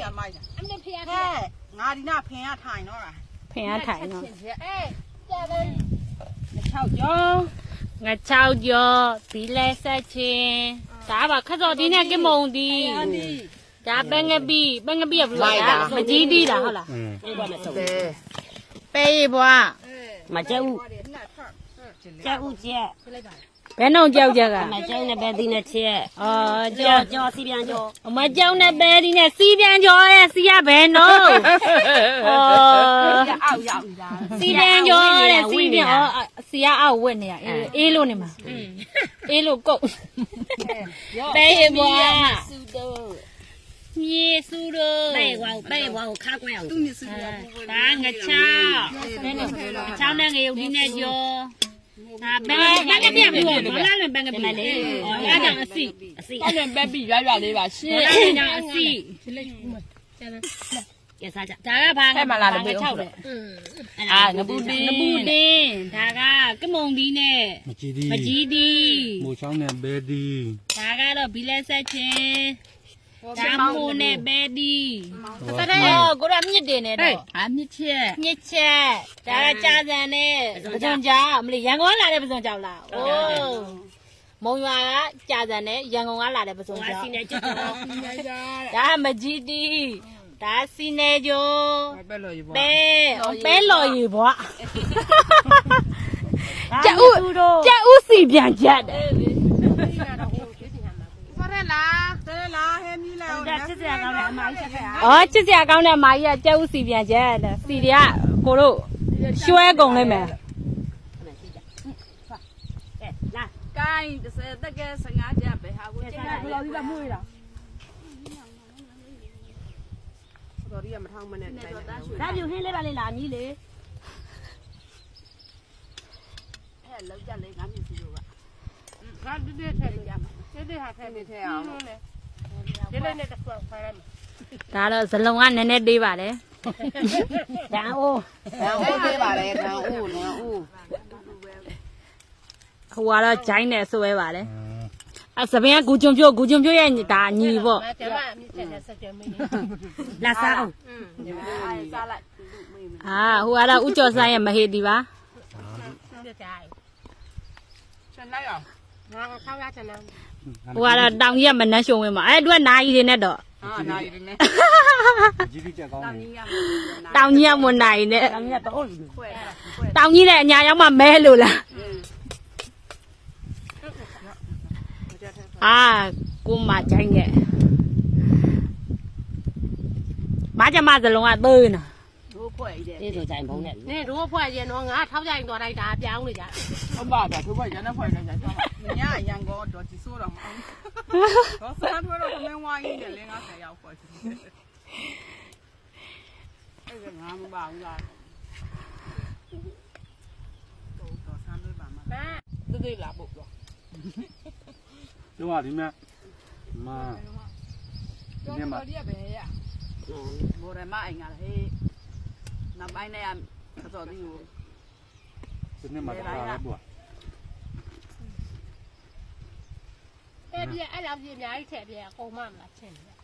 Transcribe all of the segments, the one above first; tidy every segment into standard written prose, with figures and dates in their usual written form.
ရမိုက်တာ အမဖေး ဟဲ့ငါဒီနာဖင်ရထိုင်တော့လား ဖင်ရထိုင်နော် အေးကျတယ် 6ကျော် ငါ6ကျော်ဒီလဲဆက်ချင်းဒါပါခက်စော်ဒီနဲ့ကမုံဒီဒါပဲငပိရဘလို့လားမကြီးတီးတာဟုတ်လားပဲရဘွား မကြောက်ကြောက်ကျက် ဘယ်နှုံကြောက်ကြက မကြောက်နဲ့ပဲဒီနဲ့ချက် အော် ကြောက်စီပြန်ကြော အမကြောက်နဲ့ပဲဒီနဲ့စီးပြန်ကျော်ရဲ့စီးရဘယ်နှုံအော် အောက်ရောက်နေတာ စီးပြန်ကျော်တဲ့စီးပြန်စီရအောက်ဝက်နေရအေးလို့နေမှာအေးလို့ကုတ်ပဲရဘွား စုတော့ မြေစုတို့ ပဲဝါကိုခါကွဲအောင် သူမြစ်စုရဘူး ဒါငချောင်းနဲ့ငရုတ်ဒီနဲ့ကျော်ဒါဘယ်ကပြပြဘူးမလားလည်းဘယ်ကပြလေအဲ့ဒါအစီ အဲ့ဒါပဲပြီးရွလေးပါရှင်း အဲ့ဒါအစီ ကဲစားကြ ဒါကဘာ6တယ်ငပူတင်းဒါကကမုံဒီနဲ့ မကြည့်ဒီ မကြီးဒီ မိုးချောင်းနဲ့ဘဲဒီ ဒါကတော့ဘီလက်ဆက်ချင်းဒါမိုးနဲ့ဘဲဒီ တ ကိုရမြစ်တင်နေတော့ အမြစ်ချက် မြစ်ချက်ဒါကကြာစံနဲ့ပစုံကြောင်မလေးရန်ကုန်ကလာတဲ့ပစုံကြောင်လားအိုးမုံရွာကကြာစံနဲ့ရန်ကုန်ကလာတဲ့ပစုံကြောင် စီနဲ့ကြောက်တော့ ဒါမကြီးတီဒါစီနေကျို ပဲလို့ရပါ ပဲလော်ရီဘွားကျဥစီပြန်ချက်တယ် ဖရဲလားဟဲမီလာ ဒါစစ်စရာကောင်းတယ်အမကြီးချက်ခဲ့ အော်ချစ်စရာကောင်းတဲ့မာကြီးကကျဥစီပြန်ချက်တယ်စီတွေကကိုတို့ရွှဲကုန်လိမ့်မယ် ကဲလာ ကိုင်း30တက်ကဲ15ကျပ်ပဲဟာကိုကျင်းဘယ်လိုဒီကမွေးတာတော်ရီကမထောင်းမနဲ့တိုင်တယ် ဒါပြူဟင်းလေးပါလေလာမြည်လေ အဲ့လောက်ကြလေငါမြစ်စုလို့ကငါဒီတဲ့ထဲကြမှာတဲ့ဟာထဲနေထဲအောင်ဒီလေးနဲ့တစ်ခွက်ဖိုင်လိုက် ဒါတော့ဇလုံကနည်းနည်းသေးပါတယ် ဒါအိုး ဒါဟုတ်သေးပါလေဒါဦးနော်ဦး ဟိုကတော့ဂျိုင်းနဲ့ဆွဲပါတယ်အဲစပင်းကဂူဂျွန်ပြို့ရဲ့ဒါညီပေါ့ လာစားအောင် စားလိုက် ဟိုကတော့ဥကျော်ဆိုင်ရဲ့မဟေတီပါ ချန်လိုက်အောင် ဟိုကတော့တောင်ကြီးကမနှက်ရှုံဝင်ပါအဲ့သူကနာကြီးတွေနဲ့တော့ ဟာနာရီနဲ့ ကြည့်ကြည့်ချက်ကောင်းတယ် တောင်ကြီးကမွန်နိုင်နဲ့ တောင်ကြီးတော့ ခွဲ တောင်ကြီးနဲ့အညာရောက်မှမဲလို့လားကိုမဂျိုင်းနဲ့ဘာကြမှာဇလုံးကသေးနော် တို့ခွဲရည် ဒီဆိုကြိုင်ဘုံနဲ့ နေတို့ဖွဲ့ရင်တော့ငါထောက်ကြိုင်တော်လိုက်တာပြောင်းနေကြ ဟုတ်ပါတော့တို့ခွဲရတဲ့ခွဲလိုက်ကြတော့ညရန်ကောတော့ဒီဆိုတော့မအောင်တော့စားတော့တော့မင်းဝိုင်းနေလေငါဆက်ရောက်ခွဲချင်အဲ့ကငါမပါဘူးလားတော့ဆန်းလို့ပါမလားတူလာပုတ်တော့ တို့ကဒီမဲ့မာဒီမှာ ဒီကပဲရဘောရမအိမ်ကလေနောက်ပိုင်းနဲ့ကတော့ဒီကို ဒီနေ့မှာထားဘူး အဲ့ဒီအဲ့လောက်ကြီးအများကြီးထည့်ပြအကုန်မမလားချင်းတယ်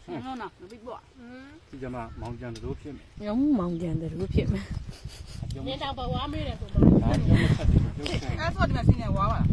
ဆင်းလို့နော်မပြီးပေါ့ ဒီကမှာမောင်ကျန်တို့ဖြစ်မယ် ရုံးမောင်ကြံတယ်လို့ဖြစ်မယ် နေတော့ဘဝမေးတယ်ဆို မောင်ကျန်ဆက်တယ်တို့ဆန် အဲ့ဆိုဒီမှာဆင်းနေဝါပါလား